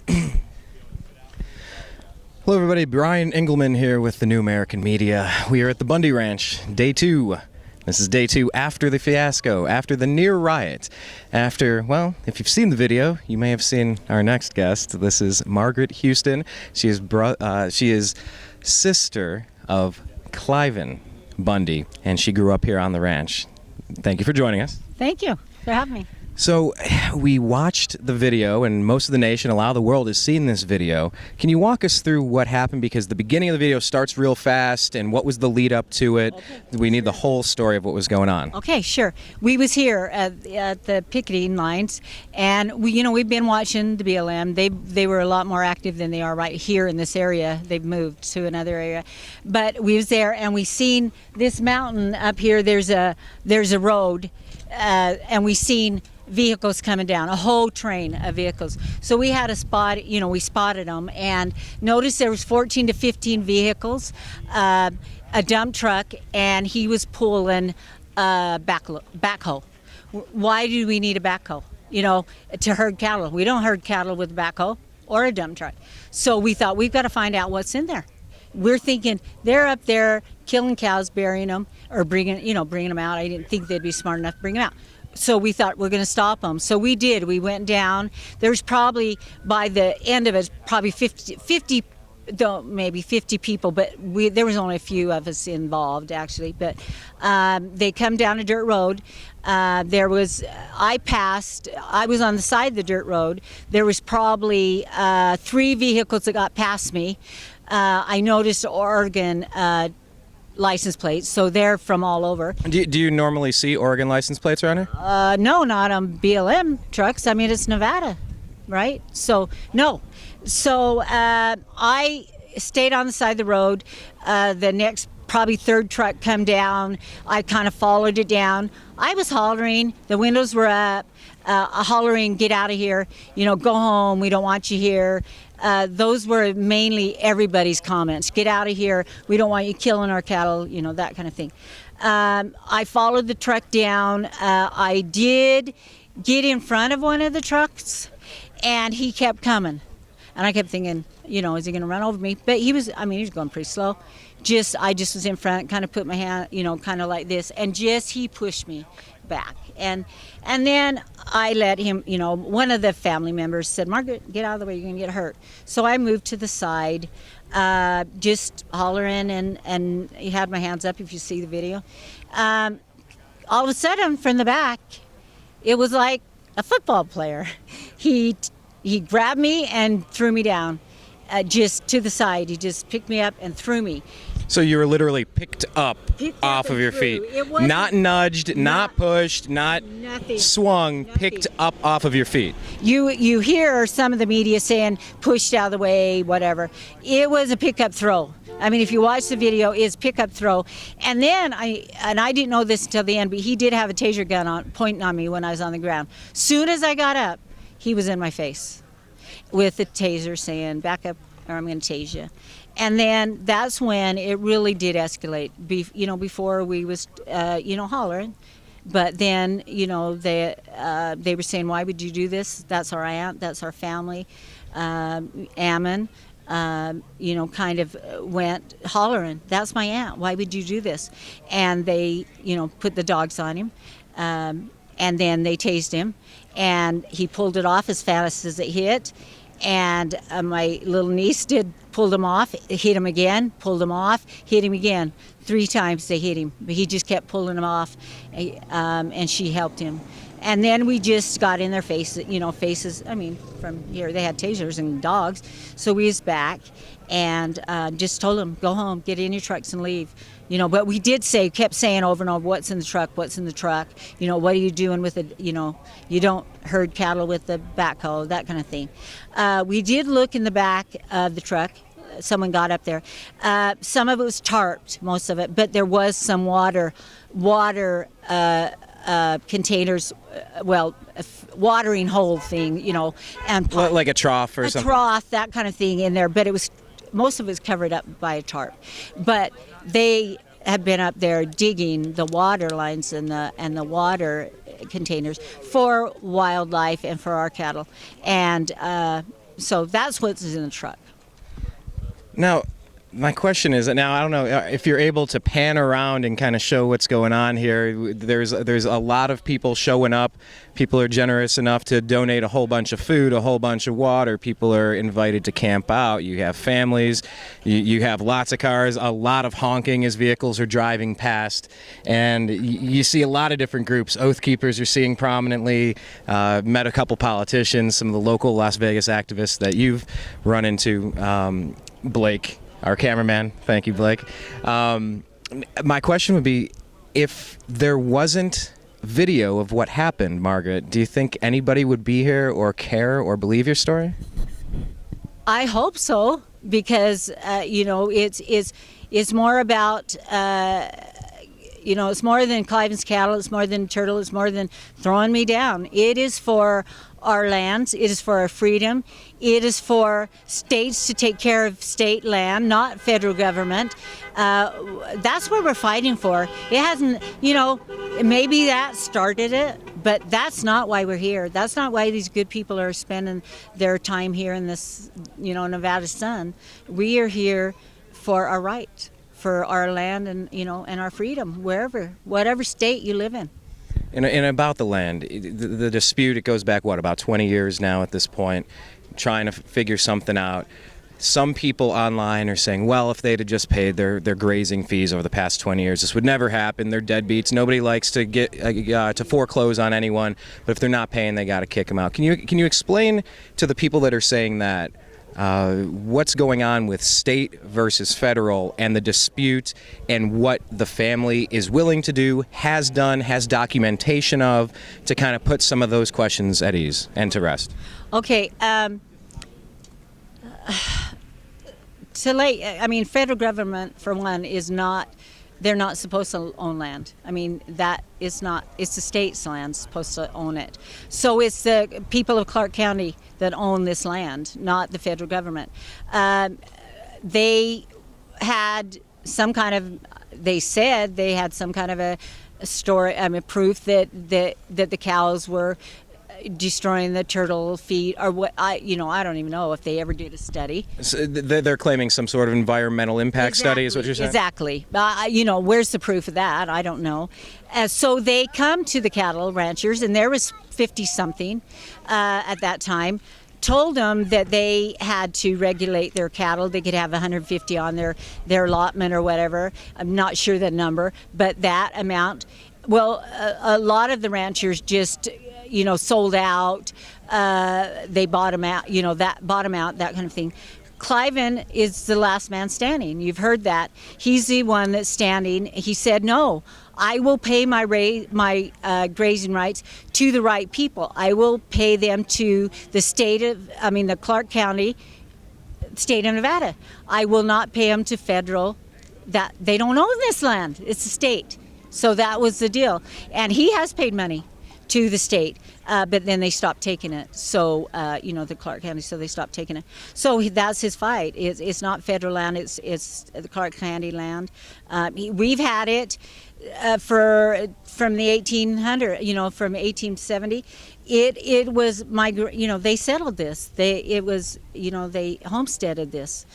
Hello everybody, Brian Engelman here with the New American Media. We are at the Bundy Ranch, day 2. This is day 2 after the fiasco, after the near riot, after, well, if you've seen the video, you may have seen our next guest. This is Margaret Houston. She is sister of Cliven Bundy, and she grew up here on the ranch. Thank you for joining us. Thank you for having me. So we watched the video, and most of the nation, a lot of the world has seen this video. Can you walk us through what happened? Because the beginning of the video starts real fast, and what was the lead up to it? Okay, we need the whole story of what was going on. Okay, sure. We was here at the picketing lines, and we've been watching the BLM. They were a lot more active than they are right here in this area. They've moved to another area, but we was there, and we seen this mountain up here. There's a road, and we seen vehicles coming down, a whole train of vehicles. So we had a spot, we spotted them and noticed there was 14 to 15 vehicles, a dump truck, and he was pulling a backhoe. Why do we need a backhoe? To herd cattle. We don't herd cattle with a backhoe or a dump truck. So we thought, we've got to find out what's in there. We're thinking they're up there killing cows, burying them, or bringing them out. I didn't think they'd be smart enough to bring them out. So we thought we're going to stop them. So we did. We went down. There's probably, by the end of it, probably 50 maybe 50 people, but there was only a few of us involved, actually. But they come down a dirt road. I was on the side of the dirt road. There was probably 3 vehicles that got past me. I noticed Oregon license plates, so they're from all over. Do you normally see Oregon license plates around here? No, not on BLM trucks. I mean, it's Nevada, right? So, no. So I stayed on the side of the road. The next, probably 3rd truck come down. I kind of followed it down. I was hollering. The windows were up. Hollering, get out of here. Go home. We don't want you here. Those were mainly everybody's comments. Get out of here. We don't want you killing our cattle, that kind of thing. I followed the truck down. I did get in front of one of the trucks, and he kept coming. And I kept thinking, is he going to run over me? But he was going pretty slow. I just was in front, kind of put my hand, kind of like this, and he pushed me back. And then I let him, one of the family members said, Margaret, get out of the way, you're going to get hurt. So I moved to the side, just hollering, and he had my hands up, if you see the video. All of a sudden, from the back, it was like a football player. He grabbed me and threw me down, just to the side. He just picked me up and threw me. So you were literally picked up off of your feet. Not nudged, not pushed, not nothing, swung, nothing. Picked up off of your feet. You hear some of the media saying pushed out of the way, whatever. It was a pickup throw. I mean, if you watch the video, it's pickup throw. And then I didn't know this until the end, but he did have a taser gun pointing on me when I was on the ground. Soon as I got up, he was in my face with the taser saying, back up or I'm going to tase you. And then that's when it really did escalate. Before we was, hollering. But then, they were saying, why would you do this? That's our aunt, that's our family. Ammon, kind of went hollering, that's my aunt, why would you do this? And they, put the dogs on him. And then they tased him. And he pulled it off as fast as it hit. And my little niece pulled him off, hit him again, pulled him off, hit him again. 3 times they hit him, but he just kept pulling him off, and she helped him. And then we just got in their faces, from here, they had tasers and dogs, so we was back and just told them, go home, get in your trucks and leave. But we kept saying over and over, what's in the truck, what are you doing with it, you don't herd cattle with the backhoe, that kind of thing. We did look in the back of the truck. Someone got up there. Some of it was tarped, most of it, but there was some water containers, watering hole thing, and like a trough or something. A trough, that kind of thing in there, but most of it was covered up by a tarp. But they have been up there digging the water lines and the water containers for wildlife and for our cattle. And So that's what's in the truck. Now, my question is, now I don't know if you're able to pan around and kind of show what's going on here. There's a lot of people showing up. People are generous enough to donate a whole bunch of food, a whole bunch of water. People are invited to camp out. You have families. You have lots of cars, a lot of honking as vehicles are driving past. And you see a lot of different groups. Oath Keepers are seeing prominently. Met a couple politicians, some of the local Las Vegas activists that you've run into. Blake, our cameraman. Thank you, Blake. My question would be, if there wasn't video of what happened, Margaret, do you think anybody would be here or care or believe your story? I hope so, because it's more about it's more than Cliven's cattle. It's more than turtle. It's more than throwing me down. It is for our lands. It is for our freedom. It is for states to take care of state land, not federal government. That's what we're fighting for. It hasn't, maybe that started it, but that's not why we're here. That's not why these good people are spending their time here in this, Nevada sun. We are here for our right, for our land and, and our freedom, whatever state you live in. And about the land, the dispute, it goes back, about 20 years now at this point, trying to figure something out. Some people online are saying, well, if they'd have just paid their grazing fees over the past 20 years, this would never happen. They're deadbeats. Nobody likes to get to foreclose on anyone, but if they're not paying, they got to kick them out. Can you explain to the people that are saying that what's going on with state versus federal and the dispute and what the family is willing to do, has done, has documentation of, to kind of put some of those questions at ease and to rest? Okay. Federal government, for one, they're not supposed to own land. It's the state's land supposed to own it. So it's the people of Clark County that own this land, not the federal government. They said they had some kind of a story, proof that the cows were destroying the turtle feed, or what? I don't even know if they ever did a study. So they're claiming some sort of environmental impact study, is what you're saying? Exactly. Where's the proof of that? I don't know. So they come to the cattle ranchers, and there was 50-something at that time, told them that they had to regulate their cattle. They could have 150 on their allotment or whatever. I'm not sure the number, but that amount. Well, a lot of the ranchers just sold out. They bought them out, that kind of thing. Cliven is the last man standing. You've heard that. He's the one that's standing. He said, no, I will pay my grazing rights to the right people. I will pay them to the Clark County, state of Nevada. I will not pay them to federal. That they don't own this land. It's the state. So that was the deal. And he has paid money to the state, but then they stopped taking it. So, the Clark County, so they stopped taking it. So that's his fight. It's not federal land, it's the Clark County land. We've had it from the 1800, from 1870. It was they settled this. They homesteaded this.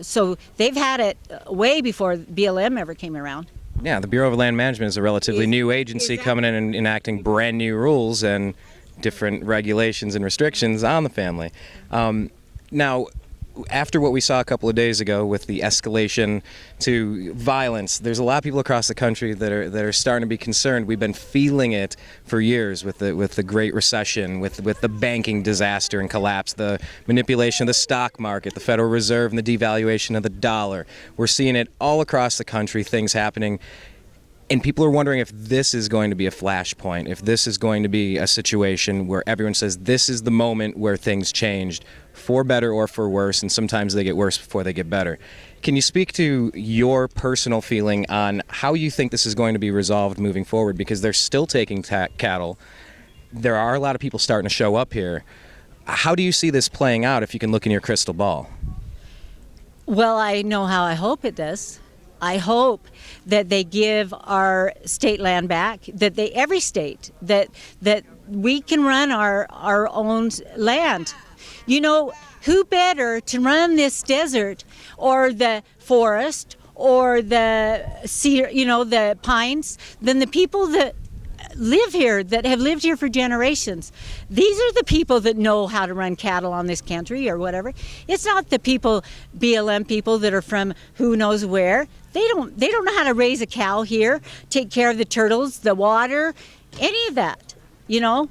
So they've had it way before BLM ever came around. Yeah, the Bureau of Land Management is a relatively new agency coming in and enacting brand new rules and different regulations and restrictions on the family. Now, after what we saw a couple of days ago with the escalation to violence, there's a lot of people across the country that are starting to be concerned. We've been feeling it for years with the Great Recession, with the banking disaster and collapse, the manipulation of the stock market, the Federal Reserve, and the devaluation of the dollar. We're seeing it all across the country, things happening. And people are wondering if this is going to be a flashpoint, if this is going to be a situation where everyone says this is the moment where things changed, for better or for worse, and sometimes they get worse before they get better. Can you speak to your personal feeling on how you think this is going to be resolved moving forward? Because they're still taking cattle. There are a lot of people starting to show up here. How do you see this playing out if you can look in your crystal ball? Well, I know how I hope it does. I hope that they give our state land back, that every state, that we can run our own land. You know, who better to run this desert or the forest or the cedar, you know, the pines, than the people that live here, that have lived here for generations. These are the people that know how to run cattle on this country or whatever. It's not the people, BLM people that are from who knows where. They don't know how to raise a cow here, take care of the turtles, the water, any of that. You know,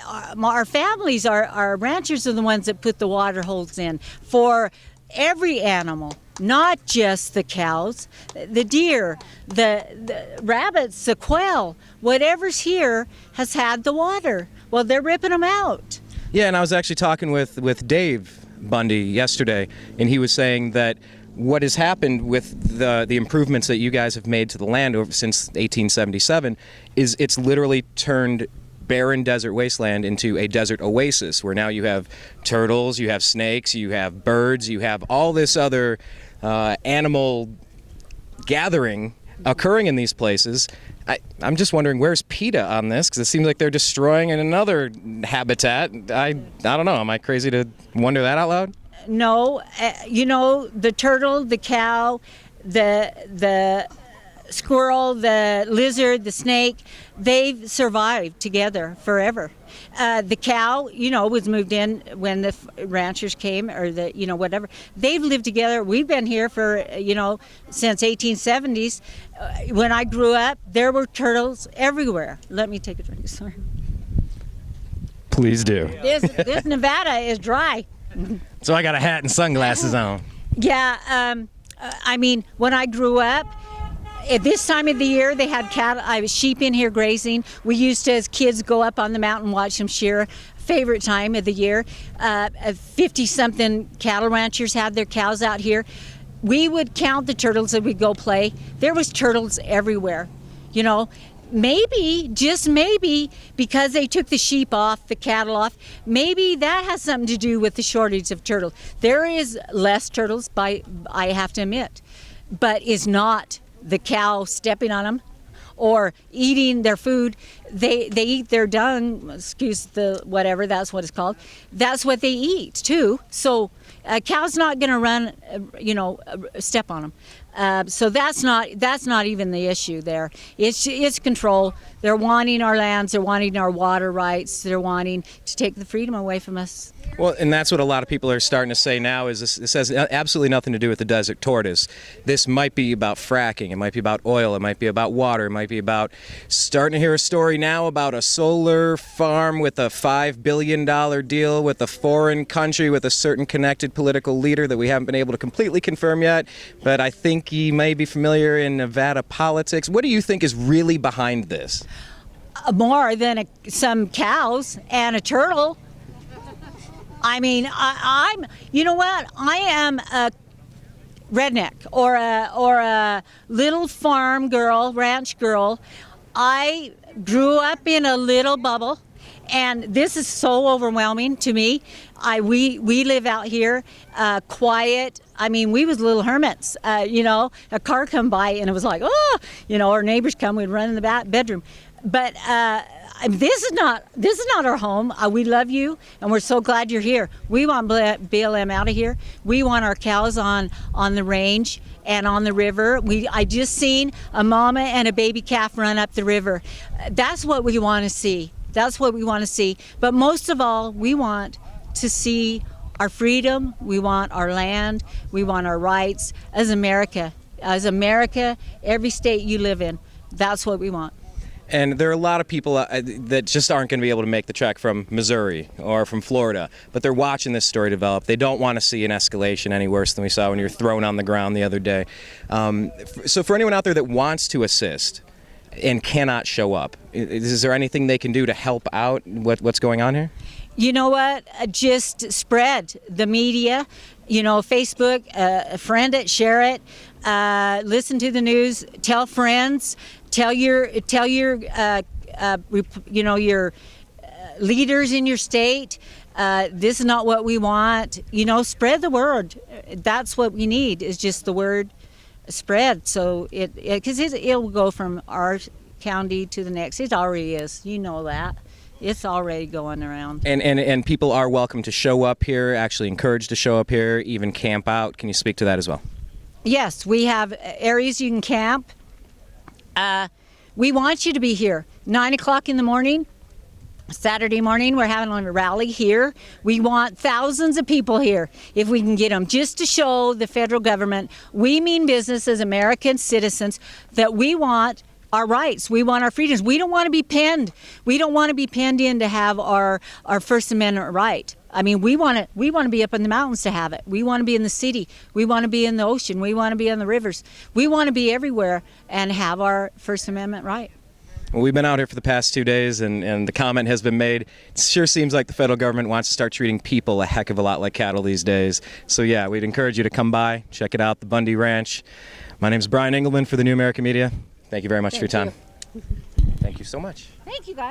our families, our ranchers are the ones that put the water holes in for every animal, not just the cows, the deer, the rabbits, the quail, whatever's here has had the water. Well, they're ripping them out. Yeah, and I was actually talking with Dave Bundy yesterday, and he was saying that what has happened with the improvements that you guys have made to the land since 1877 is it's literally turned barren desert wasteland into a desert oasis, where now you have turtles, you have snakes, you have birds, you have all this other animal gathering occurring in these places. I'm just wondering, where's PETA on this? Because it seems like they're destroying another habitat. I don't know. Am I crazy to wonder that out loud? No, you know, the turtle, the cow, the squirrel, the lizard, the snake, they've survived together forever. The cow, you know, was moved in when the ranchers came, or the, you know, whatever. They've lived together. We've been here for, you know, since 1870s. When I grew up, there were turtles everywhere. Let me take a drink, sorry. Please do. This Nevada is dry. So I got a hat and sunglasses on. Yeah, I mean, when I grew up, at this time of the year, they had cattle, sheep in here grazing. We used to, as kids, go up on the mountain, watch them shear. Favorite time of the year. 50-something cattle ranchers had their cows out here. We would count the turtles and we'd go play. There was turtles everywhere, you know. Maybe, just maybe, because they took the sheep off, the cattle off, maybe that has something to do with the shortage of turtles. There is less turtles, I have to admit, but is not the cow stepping on them or eating their food. They eat their dung, excuse the whatever, that's what it's called. That's what they eat too. So a cow's not going to run, you know, step on them. So that's not even the issue there. It's control. They're wanting our lands. They're wanting our water rights. They're wanting to take the freedom away from us. Well, and that's what a lot of people are starting to say now, is this has absolutely nothing to do with the desert tortoise. This might be about fracking. It might be about oil. It might be about water. It might be about starting to hear a story now about a solar farm with a $5 billion deal with a foreign country with a certain connected political leader that we haven't been able to completely confirm yet. But I think you may be familiar in Nevada politics. What do you think is really behind this? More than some cows and a turtle. I mean, I'm. You know what? I am a redneck or a little farm girl, ranch girl. I grew up in a little bubble, and this is so overwhelming to me. We live out here, quiet. I mean, we was little hermits. You know, a car come by and it was like, oh, you know, our neighbors come, we'd run in the back bedroom. But this is not our home. We love you, and we're so glad you're here. We want BLM out of here. We want our cows on the range and on the river. I just seen a mama and a baby calf run up the river. That's what we want to see. That's what we want to see. But most of all, we want to see our freedom. We want our land. We want our rights as America. As America, every state you live in, that's what we want. And there are a lot of people that just aren't going to be able to make the trek from Missouri or from Florida, but they're watching this story develop. They don't want to see an escalation any worse than we saw when you were thrown on the ground the other day. So for anyone out there that wants to assist and cannot show up, is there anything they can do to help out what's going on here? You know what? Just spread the media. You know, Facebook, friend it, share it, listen to the news, tell friends. Tell your your leaders in your state, this is not what we want. You know, spread the word. That's what we need, is just the word spread. So it'll go from our county to the next. It already is. You know that. It's already going around. And people are welcome to show up here, actually encouraged to show up here, even camp out. Can you speak to that as well? Yes, we have areas you can camp. We want you to be here. 9 o'clock in the morning, Saturday morning, we're having a rally here. We want thousands of people here, if we can get them, just to show the federal government we mean business as American citizens, that we want our rights. We want our freedoms. We don't want to be penned. We don't want to be penned in to have our First Amendment right. I mean, we want to be up in the mountains to have it. We want to be in the city. We want to be in the ocean. We want to be on the rivers. We want to be everywhere and have our First Amendment right. Well, we've been out here for the past 2 days, and the comment has been made. It sure seems like the federal government wants to start treating people a heck of a lot like cattle these days. So yeah, we'd encourage you to come by, check it out, the Bundy Ranch. My name's Brian Engelman for the New American Media. Thank you very much for your time. Thank you so much. Thank you, guys.